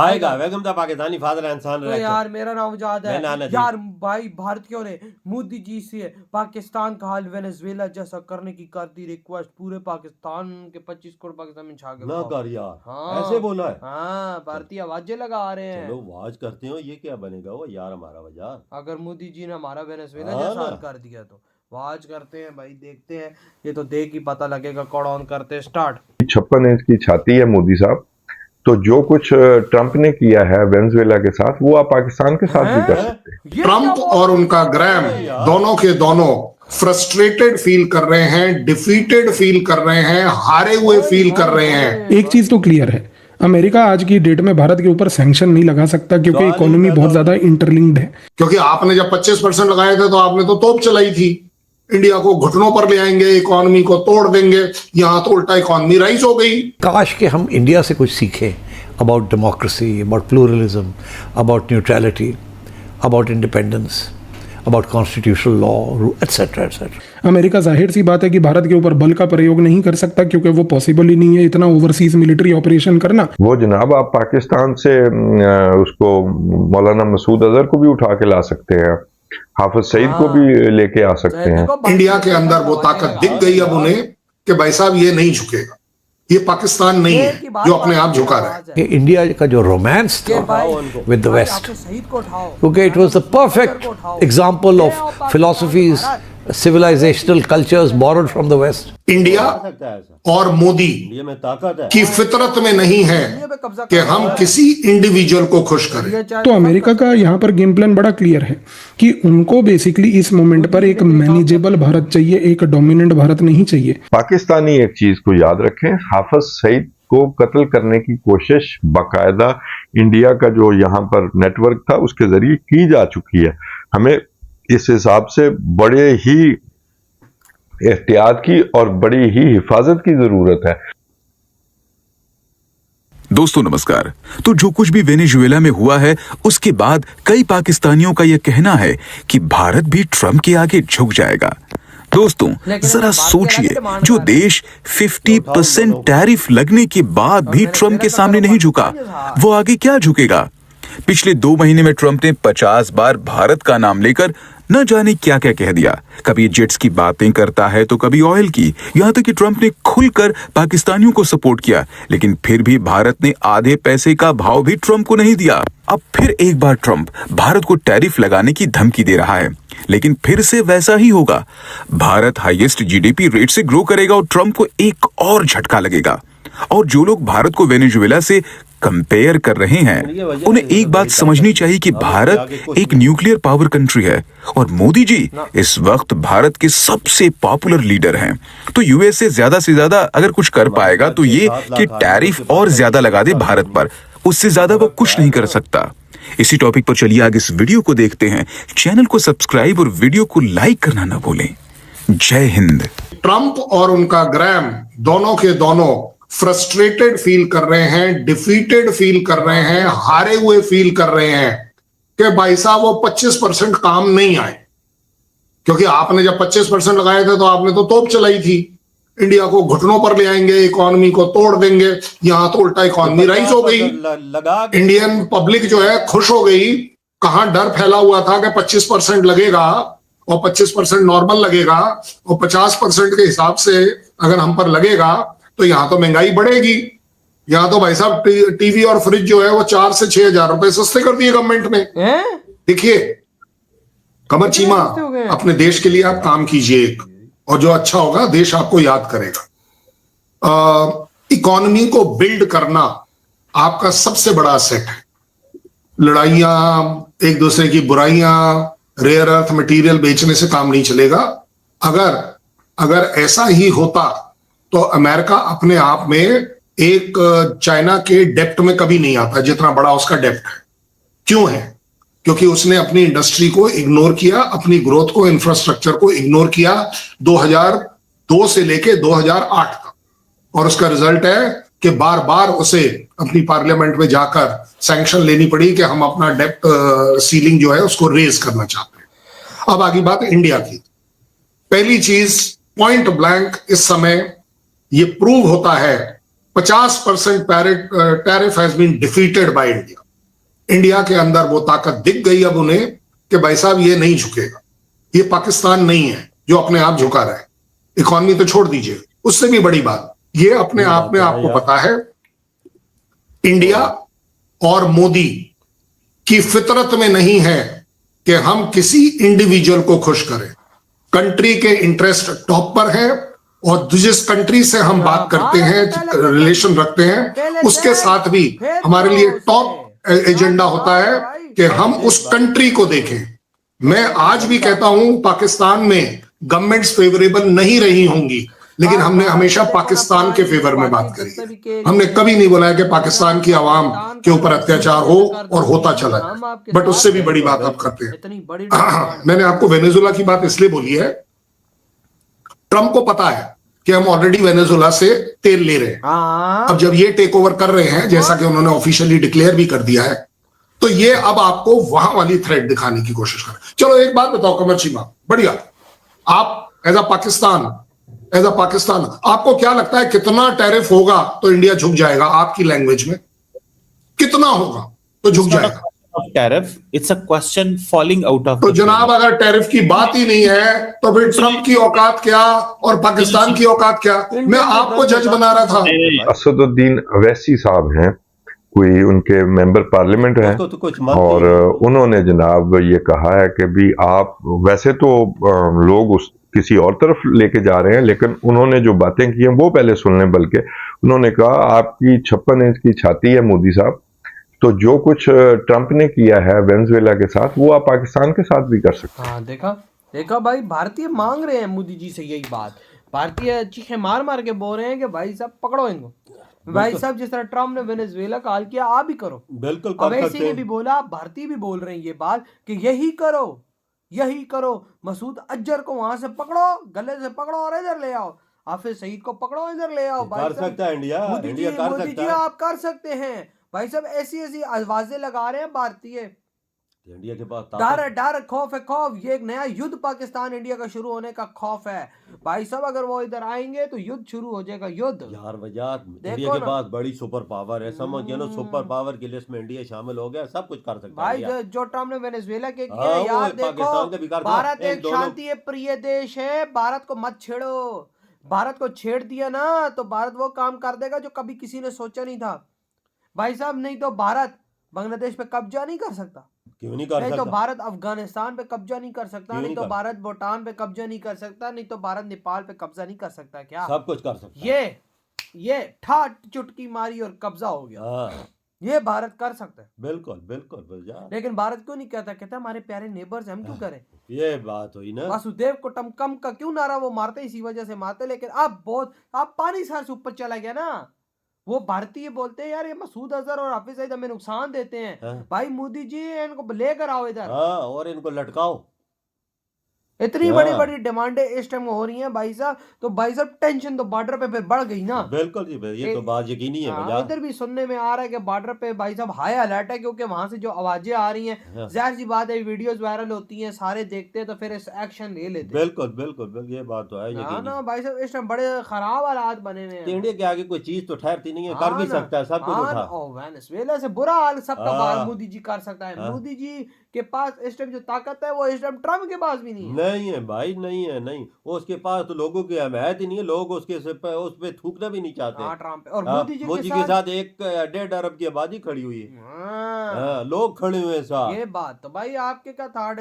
आएगा वेगम दा पाकिस्तानी फादर इंसान तो यार मेरा नाम उजाद है मैं नाना जी। यार भाई भारतीयों ने मोदी जी से पाकिस्तान का हाल वेनेजुएला जैसा करने की कर दी रिक्वेस्ट। पूरे पाकिस्तान के 25 करोड़ पाकिस्तान में छा ना गए। कर यार हाँ ऐसे बोला है। हाँ भारतीय आवाजें लगा रहे हैं। चलो वाज करते हो, ये क्या बनेगा वो यार हमारा बाजार। अगर मोदी जी ने हमारा वेनेजुएला हाँ जैसा ना। हाल कर दिया तो वाज करते हैं भाई, देखते हैं। ये तो देख ही पता लगेगा। कौन ऑन करते हैं स्टार्ट। 56 इंच की छाती है मोदी साहब, तो जो कुछ ट्रंप ने किया है वेनेजुएला के साथ वो आप पाकिस्तान के साथ भी कर सकते हैं। ये ट्रंप क्या और उनका ग्रैम दोनों के दोनों फ्रस्ट्रेटेड फील कर रहे हैं, डिफीटेड फील कर रहे हैं, हारे हुए फील कर रहे हैं। एक चीज तो क्लियर है, अमेरिका आज की डेट में भारत के ऊपर सैंक्शन नहीं लगा सकता क्योंकि इकोनॉमी बहुत ज्यादा इंटरलिंक्ड है। क्योंकि आपने जब 25% लगाए थे तो आपने तो तोप चलाई थी, इंडिया को घुटनों पर ले आएंगे, इकोनॉमी को तोड़ देंगे। यहां तो उल्टा इकोनॉमी राइज हो गई। काश के हम इंडिया से कुछ सीखें about democracy, about pluralism, about neutrality, about independence, about constitutional law, etcetera etcetera. America जाहिर सी बात है कि भारत के ऊपर बल का प्रयोग नहीं कर सकता क्योंकि वो पॉसिबल ही नहीं है इतना ओवरसीज मिलिट्री ऑपरेशन करना। वो जनाब आप पाकिस्तान से उसको मौलाना मसूद अजहर को भी उठा के ला सकते हैं, हाफिज सईद को भी लेके आ सकते हैं। इंडिया के अंदर वो ताकत दिख गई अब उन्हें कि भाई साहब ये नहीं झुकेगा, ये पाकिस्तान नहीं है जो अपने आप झुका रहा है। ये इंडिया का जो रोमांस था विद द वेस्ट, क्योंकि it was the perfect example of philosophies, civilizational cultures borrowed from the west. India सकता है ऐसा, और मोदी ये में ताकत है। की फितरत में नहीं है कि हम किसी इंडिविजुअल को खुश करें। तो अमेरिका का यहाँ पर गेम प्लान बड़ा क्लियर है कि उनको बेसिकली इस मोमेंट पर एक मैनेजेबल भारत चाहिए, एक डोमिनेंट भारत नहीं चाहिए। पाकिस्तानी एक चीज को याद रखें, हाफिज सईद को कत्ल करने की कोशिश बाकायदा इंडिया का जो यहाँ पर नेटवर्क था उसके जरिए की जा चुकी है। हमें इस हिसाब से बड़े ही एहतियात की और बड़ी ही हिफाजत की जरूरत है। दोस्तों नमस्कार। तो जो कुछ भी वेनेजुएला में हुआ है उसके बाद कई पाकिस्तानियों का यह कहना है कि भारत भी ट्रंप के आगे झुक जाएगा। दोस्तों जरा सोचिए, जो देश 50% टैरिफ लगने के बाद भी ट्रंप के सामने नहीं झुका, वो आगे क्या झुकेगा। पिछले 2 महीने में ट्रंप ने 50 बार भारत का नाम लेकर न जाने क्या क्या कह दिया। कभी जेट्स की बातें करता है तो कभी ऑयल की। यहाँ तक कि ट्रंप ने खुलकर पाकिस्तानियों को सपोर्ट किया, लेकिन फिर भी भारत ने आधे पैसे का भाव भी ट्रंप को नहीं दिया। अब फिर एक बार ट्रंप भारत को टैरिफ लगाने की धमकी दे रहा है, लेकिन फिर से वैसा ही होगा। भारत हाईएस्ट जीडीपी रेट से ग्रो करेगा और ट्रंप को एक और झटका लगेगा। और जो लोग भारत को वेनेजुएला से कंपेयर कर रहे हैं उन्हें एक बात समझनी चाहिए कि भारत एक न्यूक्लियर पावर कंट्री है और मोदी जी इस वक्त भारत के सबसे पॉपुलर लीडर हैं। तो यूएसए ज्यादा से ज्यादा अगर कुछ कर पाएगा तो ये कि टैरिफ और ज्यादा लगा दे भारत पर, उससे ज्यादा वो कुछ नहीं कर सकता। इसी टॉपिक पर चलिए आगे इस वीडियो को देखते हैं। चैनल को सब्सक्राइब और वीडियो को लाइक करना ना भूलें। जय हिंद। ट्रंप और उनका ग्रैम दोनों के दोनों फ्रस्ट्रेटेड फील कर रहे हैं, डिफीटेड फील कर रहे हैं, हारे हुए फील कर रहे हैं कि भाई साहब वो 25% काम नहीं आए। क्योंकि आपने जब 25% लगाए थे तो आपने तो तोप चलाई थी, इंडिया को घुटनों पर ले आएंगे, इकोनॉमी को तोड़ देंगे। यहां तो उल्टा इकोनॉमी राइज हो गई। इंडियन पब्लिक जो है खुश हो गई। कहां डर फैला हुआ था कि 25% लगेगा और 25% नॉर्मल लगेगा और 50% के हिसाब से अगर हम पर लगेगा तो यहां तो महंगाई बढ़ेगी। यहां तो भाई साहब टीवी और फ्रिज जो है वो 4 से 6 हजार रुपए सस्ते कर दिए गवर्नमेंट ने। देखिए कमर चीमा, अपने देश के लिए आप काम कीजिए और जो अच्छा होगा देश आपको याद करेगा। इकोनॉमी को बिल्ड करना आपका सबसे बड़ा असेट है। लड़ाइयां, एक दूसरे की बुराइयां, रेयर अर्थ मटेरियल बेचने से काम नहीं चलेगा। अगर ऐसा ही होता तो अमेरिका अपने आप में एक चाइना के डेप्ट में कभी नहीं आता जितना बड़ा उसका डेप्ट है। क्यों है? क्योंकि उसने अपनी इंडस्ट्री को इग्नोर किया, अपनी ग्रोथ को, इंफ्रास्ट्रक्चर को इग्नोर किया 2002 से लेके 2008 तक। और उसका रिजल्ट है कि बार बार उसे अपनी पार्लियामेंट में जाकर सैंक्शन लेनी पड़ी कि हम अपना डेप्ट सीलिंग जो है उसको रेज करना चाहते हैं। अब आगे बात इंडिया की। पहली चीज, पॉइंट ब्लैंक इस समय ये प्रूव होता है 50% tariff has been defeated by India. India के अंदर वो ताकत दिख गई अब उन्हें कि भाई साहब ये नहीं झुकेगा, ये पाकिस्तान नहीं है जो अपने आप झुका रहा है। इकॉनमी तो छोड़ दीजिए, उससे भी बड़ी बात ये अपने आप में आपको पता है इंडिया और मोदी की फितरत में नहीं है कि हम किसी इंडिविजुअल को खुश करें। कंट्री के इंटरेस्ट टॉप पर है और जिस कंट्री से हम बात करते हैं, रिलेशन रखते हैं, उसके साथ भी हमारे लिए टॉप एजेंडा होता है कि हम उस कंट्री को देखें। मैं आज भी कहता हूं पाकिस्तान में गवर्नमेंट्स फेवरेबल नहीं रही होंगी, लेकिन हमने हमेशा पाकिस्तान के फेवर में बात करी है। हमने कभी नहीं बोला है कि पाकिस्तान की आवाम के ऊपर अत्याचार हो और होता चला है, बट उससे भी बड़ी बात आप करते हैं। मैंने आपको वेनेजुला की बात इसलिए बोली है, ट्रंप को पता है कि हम ऑलरेडी वेनेजुला से तेल ले रहे हैं। अब जब ये टेक ओवर कर रहे हैं, जैसा कि उन्होंने ऑफिशियली डिक्लेयर भी कर दिया है, तो ये अब आपको वहां वाली थ्रेट दिखाने की कोशिश कर रहे हैं। चलो एक बात बताओ कमर चीमा, बढ़िया, आप एज अ पाकिस्तान आपको क्या लगता है कितना टैरिफ होगा तो इंडिया झुक जाएगा? आपकी लैंग्वेज में कितना होगा तो झुक जाएगा? Tariff, it's a question falling out of. तो जनाब अगर टैरिफ की बात ही नहीं है तो फिर ट्रंप की औकात क्या और पाकिस्तान की औकात क्या? मैं आपको जज बना रहा था। असदुद्दीन अवैसी साहब हैं, कोई उनके मेंबर पार्लियामेंट हैं, उसको तो कुछ और उन्होंने जनाब ये कहा है कि भी आप वैसे तो लोग उस किसी और तरफ लेके जा रहे हैं, लेकिन उन्होंने जो बातें की हैं वो पहले सुन लें। बल्कि उन्होंने कहा आपकी 56 इंच की छाती है मोदी साहब, तो जो कुछ ट्रंप ने किया है वेनेजुएला के साथ वो आप पाकिस्तान के साथ भी कर सकते हैं। हाँ, देखा भाई, भारतीय मांग रहे हैं मोदी जी से यही बात। भारतीय चीखे मार मार के बोल रहे हैं कि भाई साहब पकड़ो इनको। भाई साहब जिस तरह ट्रंप ने वेनेजुएला का हाल किया, आप भी करो। बिल्कुल अवैसी ने भी बोला, भारतीय भी बोल रहे हैं ये बात कि यही करो। मसूद अजहर को वहां से पकड़ो, गले से पकड़ो और इधर ले आओ। हाफिज सईद को पकड़ो, इधर ले आओ। कर सकता है इंडिया, मोदी जी आप कर सकते हैं। भाई साहब ऐसी आवाजें लगा रहे हैं भारतीय। इंडिया के पास डर खौफ है, खौफ। ये एक नया युद्ध पाकिस्तान इंडिया का शुरू होने का खौफ है। भाई साहब अगर वो इधर आएंगे तो युद्ध शुरू हो जाएगा, युद्ध। यार वजात इंडिया के पास बड़ी सुपर पावर है, समझ लो, सुपर पावर की लिस्ट में इंडिया शामिल हो गया, सब कुछ कर सकता है भाई। जो ट्रम्प ने वेनेजुएला के किया, यार देखो, भारत एक शांति प्रिय देश है, भारत को मत छेड़ो। भारत को छेड़ दिया ना तो भारत वो काम कर देगा जो कभी किसी ने सोचा नहीं था भाई साहब। नहीं तो भारत बांग्लादेश पे कब्जा नहीं कर सकता, क्यों नहीं कर सकता? तो भारत अफगानिस्तान पे कब्जा नहीं कर सकता, नहीं तो भारत भूटान पे कब्जा नहीं कर सकता, नहीं तो भारत नेपाल पे कब्जा नहीं कर सकता। क्या सब कुछ कर सकता? ये ठाट चुटकी मारी और कब्जा हो गया। ये भारत कर सकता है, बिल्कुल। लेकिन भारत क्यों नहीं कहता हमारे प्यारे नेबर्स, हम क्यों करें? ये बात हुई ना, वासुदेव कुटुंबकम का क्यों नारा वो मारते, इसी वजह से मारते। लेकिन अब पानी सर से ऊपर चला गया ना। वो भारतीय बोलते हैं यार ये मसूद अजहर और हाफिज सईद हमें नुकसान देते हैं। भाई मोदी जी इनको लेकर आओ इधर, और इनको लटकाओ। इतनी बड़ी डिमांडें इस टाइम हो रही हैं भाई साहब। तो भाई साहब टेंशन तो बॉर्डर पे फिर बढ़ गई ना। बिल्कुल जी, ये तो बात यकीनी है। इधर भी सुनने में आ रहा है कि बॉर्डर पे भाई साहब हाई अलर्ट है, क्योंकि वहां से जो आवाजें आ रही हैं, जाहिर सी बात है वीडियोस वायरल होती हैं, सारे देखते हैं तो फिर इस एक्शन ले लेते हैं। बिल्कुल, ये बात तो है यकीनी। ना भाई साहब इस टाइम बड़े खराब हालात बने हुए हैं। इंडिया के आगे कोई चीज तो ठहरती नहीं है, कर भी सकता है सब कुछ। वेनेजुएला से बुरा हाल सबका हाल मोदी जी कर सकता है। मोदी जी के पास इस टाइम जो ताकत है वो इस टाइम ट्रम्प के पास भी नहीं है भाई, नहीं वो उसके पास तो लोगों की हमायत ही नहीं है, लोग उसके उस पे थूकना भी नहीं चाहते। ट्रम्प और मोदी जी के साथ 1.5 अरब की आबादी खड़ी हुई है, लोग खड़े हुए हैं साथ। ये बात तो भाई आपके क्या था,